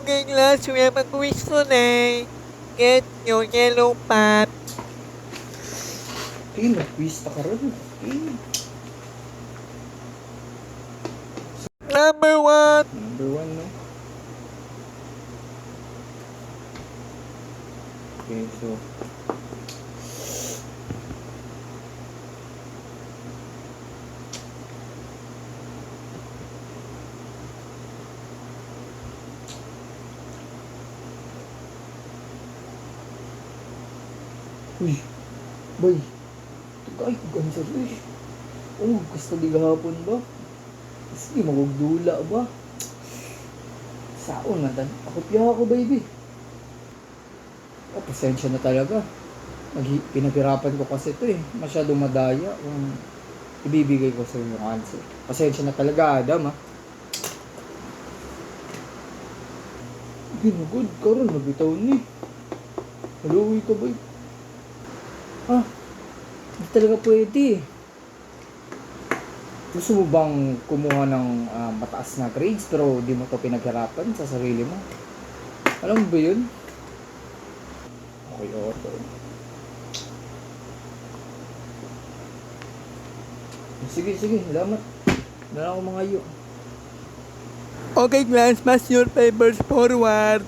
Okay, class, we have a quiz today. Get your yellow pad. Mag-quiz ta karon. Number 1. Number 1, no? Okay, so uy, boy. Tagay ko gansa, uy. Oh, gusto di gahapon ba? Sige, magugdula ba? Saon man tan. Ako piya ako, baby. Oh, pasensya na talaga. Pinaghirapan ko kasi ito eh. Masyadong madaya kung ibibigay ko sa yung answer. Pasensya na talaga, Adam, ha. Ginugod, karon nabitaw ni. Haluwi ka, boy. Ah, hindi talaga pwede. Gusto mo bang kumuha ng mataas na grades pero di mo to pinaghirapan sa sarili mo? Alam mo ba yun? Okay, Otto. Sige, salamat. Dala ako mga iyo. Okay, class, pass your papers forward.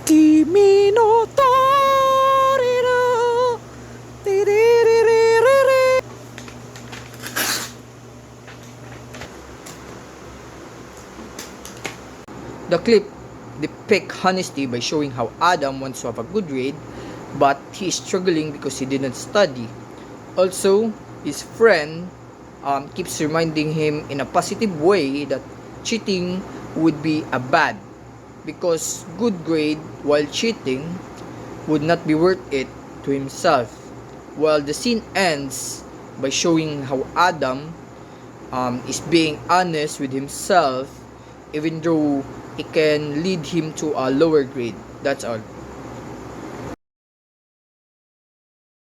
Kimi no Torino. Tiriririri. The clip depicts honesty by showing how Adam wants to have a good grade, but he is struggling because he didn't study. Also, his friend keeps reminding him in a positive way that cheating would be a bad, because good grade while cheating would not be worth it to himself. While the scene ends by showing how Adam is being honest with himself, even though it can lead him to a lower grade. That's all.